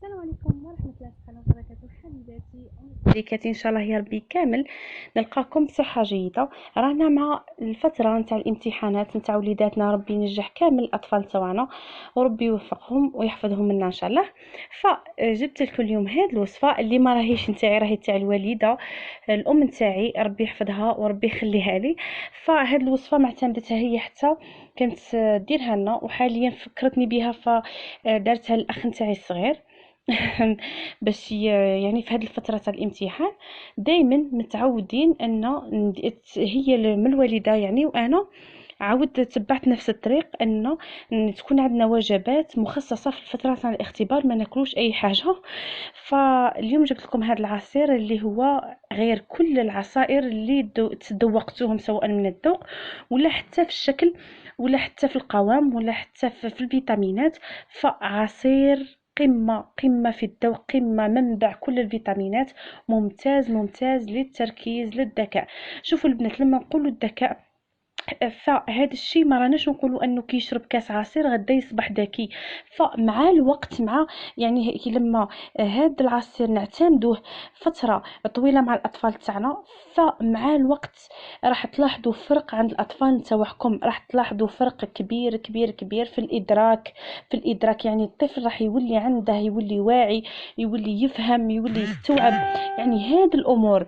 السلام عليكم ورحمة الله تعالى وبركاته. حبيباتي مليكاتي ان شاء الله يا ربي كامل نلقاكم بصحة جيدة. رانا مع الفترة نتاع الامتحانات نتاع وليداتنا، ربي ينجح كامل الاطفال تاعنا وربي يوفقهم ويحفظهم منا ان شاء الله. فجبت لكم اليوم هذه الوصفة اللي ما راهيش نتاعي، راهي تاع الوالدة الام نتاعي، ربي يحفظها وربي يخليها لي. فهذه الوصفة معتمدتها هي حتى كانت ديرها لنا، وحاليا فكرتني بها فدارتها الاخ نتاعي الصغير. باش يعني في هذه الفترة تاع الامتحان دائما متعودين ان هي من الوالدة يعني، وانا عاودت تبعت نفس الطريق ان تكون عندنا وجبات مخصصة في الفترة تاع الاختبار، ما ناكلوش اي حاجة. فاليوم جبت لكم هذا العصير اللي هو غير كل العصائر اللي تذوقتوهم، سواء من الذوق ولا حتى في الشكل ولا حتى في القوام ولا حتى في الفيتامينات. فعصير قمة في الذوق، قمة منبع كل الفيتامينات، ممتاز ممتاز للتركيز للذكاء. شوفوا البنات، لما نقولوا الذكاء فهذا الشيء ما راناش نقولوا انه كي يشرب كاس عصير غدا يصبح ذكي. فمع الوقت، مع يعني لما هذا العصير نعتمدوه فتره طويله مع الاطفال تاعنا، فمع الوقت راح تلاحظوا فرق عند الاطفال نتاعكم، راح تلاحظوا فرق كبير كبير كبير في الادراك. يعني الطفل راح يولي عنده، يولي واعي، يولي يفهم، يولي يستوعب يعني هذه الامور.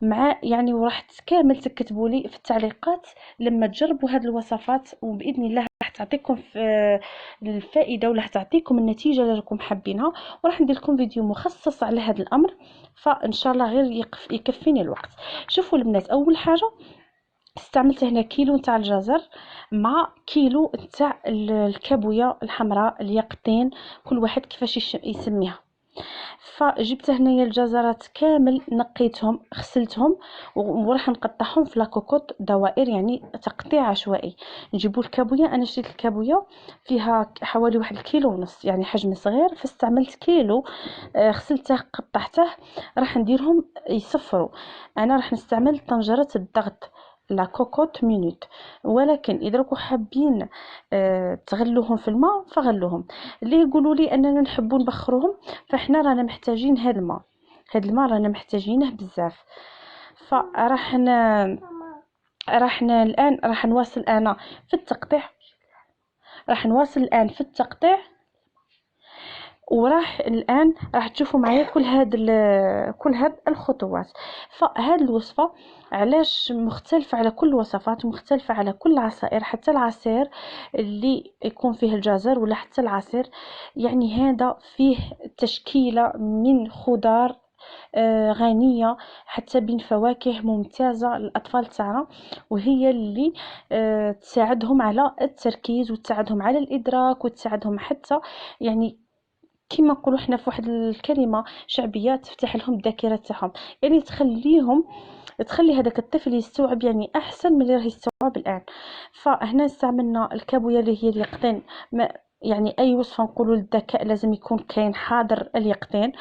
مع يعني وراح كامل تكتبوا لي في التعليقات لما تجربوا هذه الوصفات، وباذن الله راح تعطيكم في الفائده وراح تعطيكم النتيجه اللي راكم حابينها. وراح ندير لكم فيديو مخصص على هذا الامر، فان شاء الله غير يكفيني الوقت. شوفوا البنات، اول حاجه استعملت هنا كيلو نتاع الجزر مع كيلو نتاع الكابويه الحمراء، اليقطين، كل واحد كيفاش يسميها. فجبت هنايا الجزرات كامل، نقيتهم غسلتهم وراح نقطعهم في لاكوكوط دوائر، يعني تقطيع عشوائي. نجيبوا الكابويه، انا شريت الكابويه فيها حوالي 1.5 كيلو، يعني حجم صغير، فاستعملت كيلو. غسلته قطعته، راح نديرهم يصفروا. انا راح نستعمل طنجره الضغط لا كوكوت مينوت، ولكن اذا راكم حابين تغلوهم في الماء فغلوهم. اللي يقولوا لي اننا نحبوا نبخروهم، فاحنا رانا محتاجين هذا الماء رانا محتاجينه بزاف. فراح الان راح نواصل انا في التقطيع، راح تشوفوا معايا كل هاد الخطوات. فهاد الوصفه علاش مختلفه على كل الوصفات، مختلفه على كل العصائر، حتى العصير اللي يكون فيه الجزر ولا حتى العصير، يعني هذا فيه تشكيله من خضار غنيه، حتى بين فواكه ممتازه للاطفال تاعنا، وهي اللي تساعدهم على التركيز وتساعدهم على الادراك وتساعدهم حتى يعني كيما نقولوا حنا في واحد الكلمه شعبيه، تفتح لهم الذاكره تاعهم، يعني تخلي هذاك الطفل يستوعب يعني احسن من اللي راه يستوعب الان. فهنا استعملنا الكابويه اللي هي اليقطين. ما يعني اي وصفه نقولوا للذكاء لازم يكون كاين حاضر اليقطين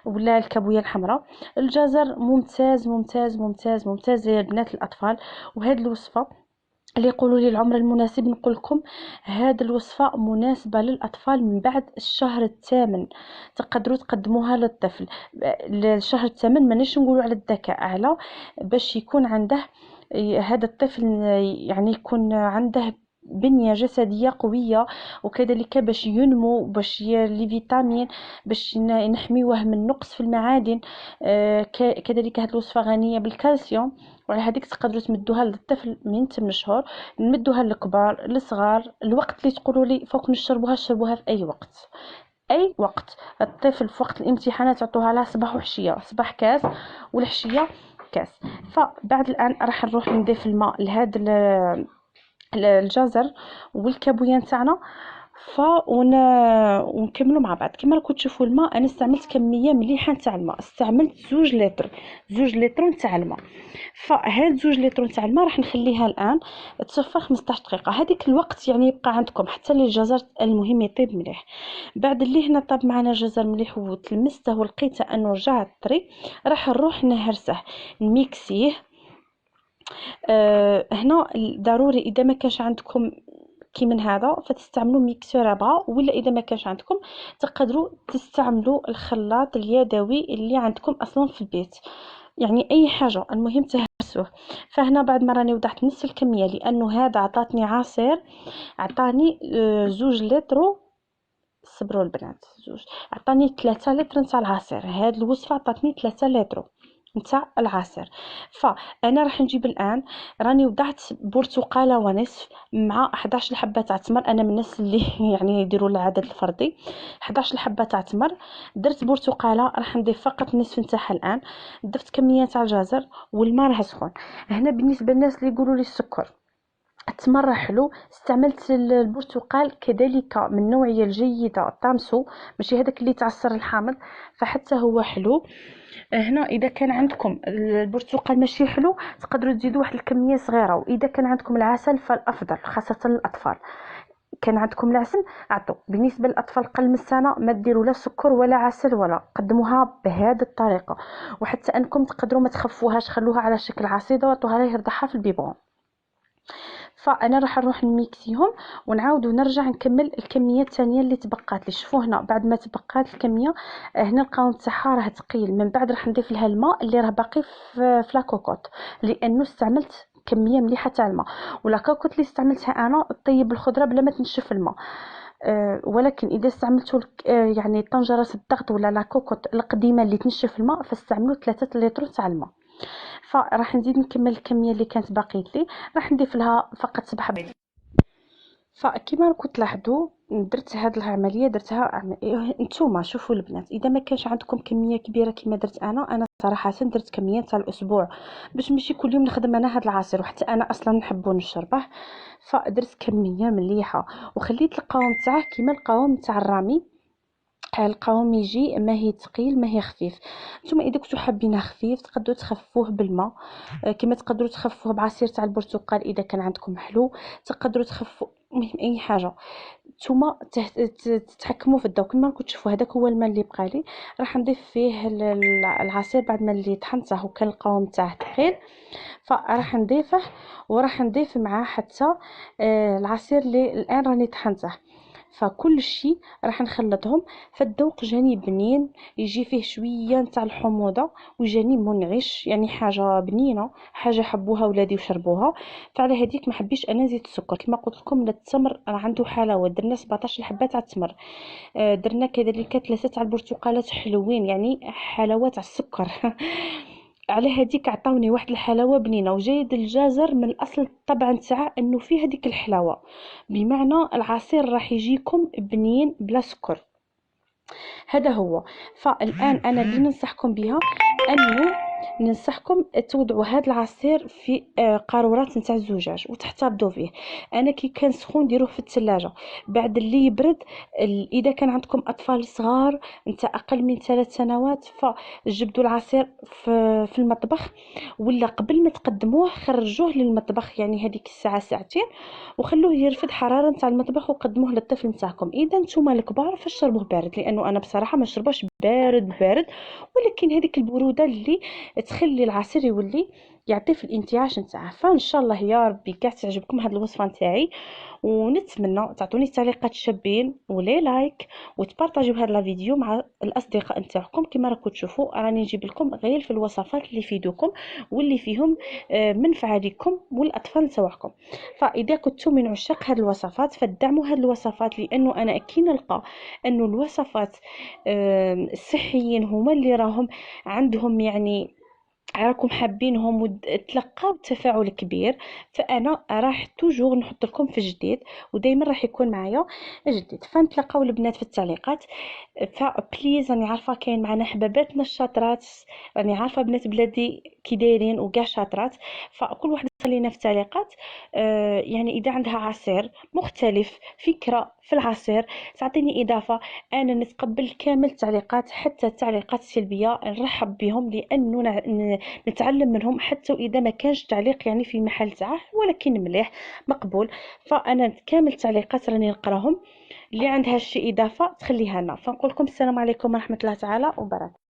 ولا الكابويه الحمراء. الجزر ممتاز ممتاز ممتاز ممتاز يا بنات الاطفال. وهذه الوصفه اللي يقولوا لي العمر المناسب، نقول لكم هذه الوصفه مناسبه للاطفال من بعد الشهر الثامن، تقدروا تقدموها للطفل. الشهر الثامن مانيش نقولوا على الذكاء، على باش يكون عنده هذا الطفل، يعني يكون عنده بنية جسدية قوية، وكذلك باش ينمو، باش لي فيتامين، باش نحميوه من نقص في المعادن. كذلك هذه الوصفة غنية بالكالسيوم، وعلى هذيك تقدروا تمدوها للطفل من 8 شهور، نمدوها للكبار للصغار. الوقت اللي تقولوا لي فوق نشربوها، شربوها في اي وقت، اي وقت. الطفل في وقت الامتحانات عطوها لها صباح وعشيه، صباح كاس والعشيه كاس. فبعد الان راح نروح نضيف الماء لهذا الجزر والكابويه تاعنا، ونكملوا مع بعض. كما راكم تشوفوا الماء، انا استعملت كميه مليحه تاع الماء، استعملت 2 لتر تاع الماء. فهاد 2 لتر تاع الماء راح نخليها الان تصفر 15 دقيقه. هذيك الوقت يعني يبقى عندكم حتى الجزر المهم يطيب مليح. بعد اللي هنا طاب معنا الجزر مليح وتلمسته ولقيته انه رجع طري، راح نروح نهرسه نميكسيه. هنا ضروري اذا ما كانش عندكم كي من هذا فتستعملوا ميكسور ابغا، ولا اذا ما كانش عندكم تقدروا تستعملوا الخلاط اليدوي اللي عندكم اصلا في البيت، يعني اي حاجه المهم تهرسوه. فهنا بعد ما راني وضعت نصف الكميه، لانه هذا عطاتني عصير، عطاني 2 لتر، صبروا البنات، عطاني 3 لتر نتاع العصير. هاد الوصفه عطاتني 3 لتر نتاع العصير. فانا راح نجيب الان، راني وضعت برتقاله ونصف مع 11 حبه تاع تمر. انا من الناس اللي يعني يديروا العدد الفردي. 11 حبه تاع تمر، درت برتقاله راح نضيف فقط نصف نتاعها الان، ضفت كميه تاع الجزر والماء راه سخون. هنا بالنسبه للناس اللي يقولوا لي السكر، التمر حلو، استعملت البرتقال كذلك من نوعيه الجيده طامسو، ماشي هذاك اللي تعصر الحامض، فحتى هو حلو. هنا اذا كان عندكم البرتقال ماشي حلو تقدروا تزيدوا واحد الكميه صغيره، واذا كان عندكم العسل فالافضل خاصه للاطفال. كان عندكم العسل عطوا. بالنسبه للاطفال قل من السنه ما ديروا لا سكر ولا عسل ولا، قدموها بهذه الطريقه. وحتى انكم تقدروا ما تخفوهاش، خلوها على شكل عصيده وعطوها ليه يرضعها في البيبون. فانا راح نروح نميكسيهم ونعاود ونرجع نكمل الكميه الثانيه اللي تبقات لي. شوفوا هنا بعد ما تبقات الكميه، هنا القوام تاعها راه ثقيل. من بعد راح نضيف لها الماء اللي راه باقي في لاكوكوط، لانه استعملت كميه مليحه تاع الماء. ولاكوكوط اللي استعملتها انا طيب الخضره بلا ما تنشف الماء. ولكن اذا استعملتوا يعني طنجره الضغط ولا لاكوكوط القديمه اللي تنشف الماء، فاستعملوا 3 لتر تاع الماء. فراح نزيد نكمل الكميه اللي كانت باقيت لي، راح نضيف لها فقط 7 بيض. فكما راكم تلاحظوا درت هذه العمليه درتها نتوما شوفوا البنات، اذا ما كانش عندكم كميه كبيره كما درت انا صراحه درت كميه تاع الاسبوع، باش ماشي كل يوم نخدم انا هذا العصير، وحتى انا اصلا نحبو نشربه. فدرت كميه مليحه وخليت القوام تاعه كما القوام تاع الرامي. القوام يجي ما هي ثقيل ما هي خفيف. نتوما اذا كنتو حابينه خفيف تقدروا تخفوه بالماء، كما تقدروا تخفوه بعصير تاع البرتقال اذا كان عندكم حلو، تقدروا تخفوا المهم اي حاجه. نتوما تتحكموا في الضوء. كما راكم تشوفوا هذاك هو الماء اللي بقى لي، راح نضيف فيه العصير بعد ما اللي طحنته وكان القوام تاعه ثقيل. فراح نضيفه وراح نضيف معاه حتى العصير اللي الان راني طحنته. فكل شيء راح نخلطهم. فالذوق جاني بنين، يجي فيه شويه نتاع الحموضه وجاني منعش، يعني حاجه بنينه، حاجه حبوها ولادي وشربوها. فعلى هذيك ما حبيش انا نزيد السكر. كما قلت لكم التمر راه عنده حلاوه، درنا 17 حبه تاع التمر، درنا كذلك 3 تاع البرتقالات حلوين، يعني حلاوه تاع السكر. على هذيك عطاوني واحد الحلاوه بنينه. وجايد الجزر من الاصل الطبع نتاعه انه فيه هذيك الحلاوه، بمعنى العصير راح يجيكم بنين بلا سكر. هذا هو. فالان انا اللي ننصحكم بها انه ننصحكم توضعوا هذا العصير في قارورات نتاع الزجاج وتحتفظوا فيه. انا كي كان سخون ديروه في الثلاجه، بعد اللي يبرد اذا كان عندكم اطفال صغار نتاع اقل من 3 سنوات فجبدوا العصير في المطبخ، ولا قبل ما تقدموه خرجوه للمطبخ يعني هذيك الساعه ساعتين، وخلوه يرفد حراره نتاع المطبخ وقدموه للطفل نتاعكم. اذا نتوما الكبار فشربوه بارد، لانه انا بصراحه ما نشربوش بارد، ولكن هذيك البروده اللي تخلي العصير يولي يعطي في الانتعاش نتاعه. فان شاء الله يا ربي كاع تعجبكم هذه الوصفه نتاعي، ونتمنى تعطوني تعليقات شابين ولي لايك وتبارطاجيو هذا الفيديو مع الاصدقاء نتاعكم. كما راكم تشوفوا راني نجيب لكم غير في الوصفات اللي يفيدوكم واللي فيهم منفعه لكم والاطفال نتاعكم. فاذا كنتم من عشاق هذه الوصفات فدعموا هذه الوصفات، لانه انا اكيد نلقى انه الوصفات الصحيين هما اللي راهم عندهم يعني راكم حابينهم وتلقاو تفاعل كبير. فانا راح توجور نحط لكم في جديد، ودائما راح يكون معايا جديد. فنتلاقاو البنات في التعليقات. فبليز راني عارفه كاين معنا حباباتنا الشاطرات، راني عارفه بنات بلادي كي دايرين وكاع شاطرات. فكل واحد خلينا في التعليقات يعني اذا عندها عصير مختلف فكره في العصير تعطيني اضافه. انا نتقبل كامل التعليقات، حتى التعليقات السلبيه نرحب بهم، لانه نتعلم منهم حتى اذا ما كانش تعليق يعني في محل تاعه ولكن مليح مقبول. فانا كامل التعليقات راني نقراهم، اللي عندها شي اضافه تخليها لنا. فنقول لكم السلام عليكم ورحمه الله تعالى وبركاته.